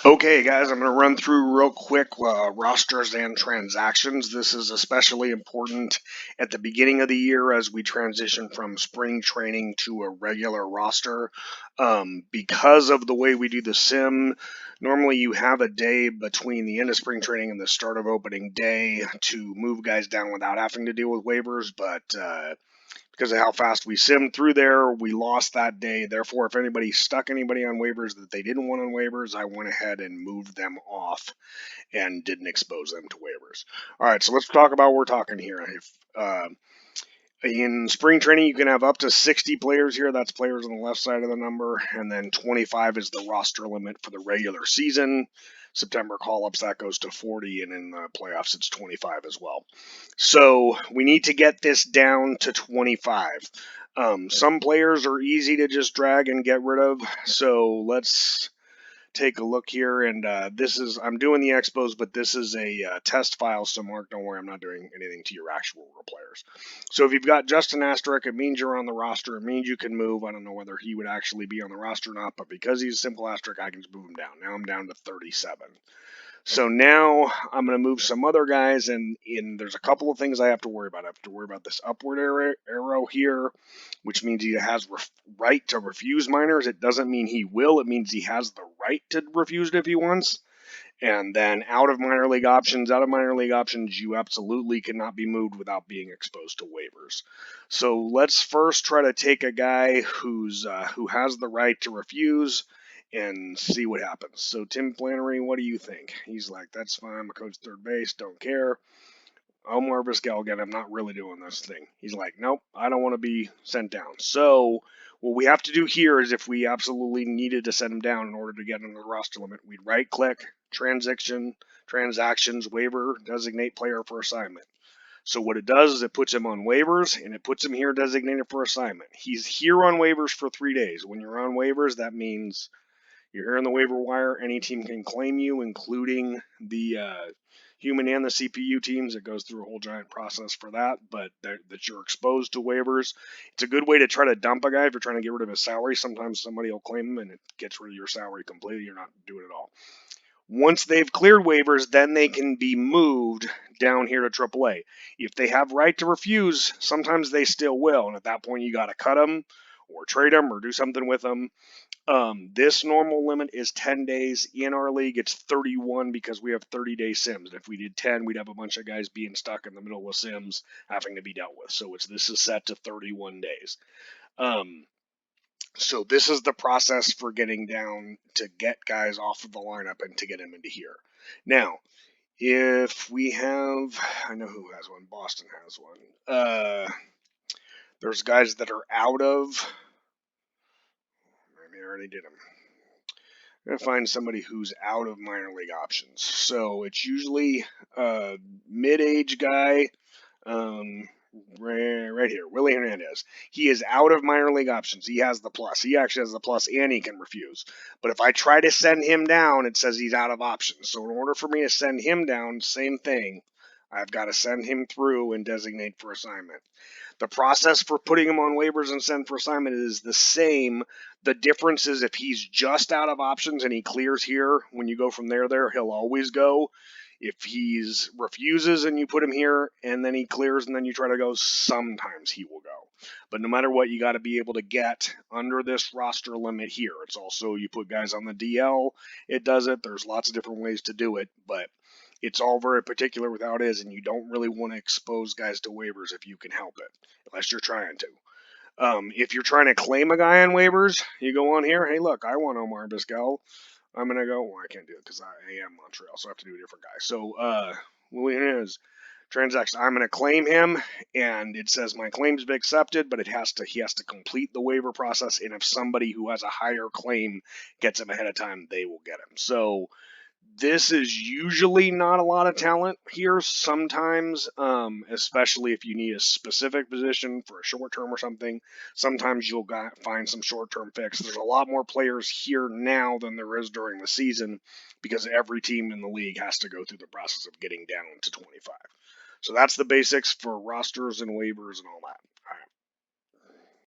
Okay, guys, I'm going to run through real quick rosters and transactions. This is especially important at the beginning of the year as we transition from spring training to a regular roster. Because of the way we do the sim, normally you have a day between the end of spring training and the start of opening day to move guys down without having to deal with waivers, but because of how fast we simmed through there, we lost that day. Therefore, if anybody stuck anybody on waivers that they didn't want on waivers, I went ahead and moved them off and didn't expose them to waivers. All right, so let's talk about what we're talking here. In spring training, you can have up to 60 players here. That's players on the left side of the number. And then 25 is the roster limit for the regular season. September call-ups, that goes to 40. And in the playoffs, it's 25 as well. So we need to get this down to 25. Some players are easy to just drag and get rid of. So let's take a look here, and I'm doing the expos, but this is a test file, so Mark, don't worry, I'm not doing anything to your actual real players. So if you've got Justin Asterisk, it means you're on the roster. It means you can move. I don't know whether he would actually be on the roster or not, but because he's a simple asterisk, I can just move him down. Now I'm down to 37. So now I'm going to move some other guys, and there's a couple of things I have to worry about. I have to worry about this upward arrow here, which means he has right to refuse minors. It doesn't mean he will. It means he has the right to refuse it if he wants. And then out of minor league options, you absolutely cannot be moved without being exposed to waivers. So let's first try to take a guy who has the right to refuse and see what happens. So Tim Flannery, what do you think? He's like, that's fine. I'm a coach third base, don't care. Omar Vizquel, again, I'm not really doing this thing. He's like, nope, I don't want to be sent down. So what we have to do here is if we absolutely needed to send him down in order to get under the roster limit, we'd right-click, transactions, waiver, designate player for assignment. So what it does is it puts him on waivers, and it puts him here designated for assignment. He's here on waivers for 3 days. When you're on waivers, that means you're here on the waiver wire. Any team can claim you, including the human and the CPU teams. It goes through a whole giant process for that, but that you're exposed to waivers. It's a good way to try to dump a guy if you're trying to get rid of his salary. Sometimes somebody will claim him, and it gets rid of your salary completely. You're not doing it all. Once they've cleared waivers, then they can be moved down here to AAA. If they have right to refuse, sometimes they still will, and at that point you got to cut them or trade them or do something with them. This normal limit is 10 days. In our league, it's 31 because we have 30-day sims. If we did 10, we'd have a bunch of guys being stuck in the middle of sims having to be dealt with. So this is set to 31 days. So this is the process for getting down to get guys off of the lineup and to get them into here. Now, if we have, I know who has one. Boston has one. There's guys that are out of. Maybe I already did them. I'm going to find somebody who's out of minor league options. So it's usually a mid-age guy, right here, Willie Hernandez. He is out of minor league options. He has the plus. He actually has the plus and he can refuse. But if I try to send him down, it says he's out of options. So in order for me to send him down, same thing. I've got to send him through and designate for assignment. The process for putting him on waivers and send for assignment is the same. The difference is if he's just out of options and he clears here, when you go from there, he'll always go. If he's refuses and you put him here and then he clears and then you try to go, sometimes he will go. But no matter what, you got to be able to get under this roster limit here. It's also, you put guys on the DL, it does it. There's lots of different ways to do it, but it's all very particular with how it is, and you don't really want to expose guys to waivers if you can help it, unless you're trying to. If you're trying to claim a guy on waivers, you go on here, hey, look, I want Omar Vizquel. I'm going to go, well, I can't do it because I am Montreal, so I have to do a different guy. So, William is transaction. I'm going to claim him, and it says my claim's been accepted, but he has to complete the waiver process, and if somebody who has a higher claim gets him ahead of time, they will get him. So, this is usually not a lot of talent here sometimes, especially if you need a specific position for a short term or something. Sometimes you'll find some short term fix. There's a lot more players here now than there is during the season because every team in the league has to go through the process of getting down to 25. So that's the basics for rosters and waivers and all that.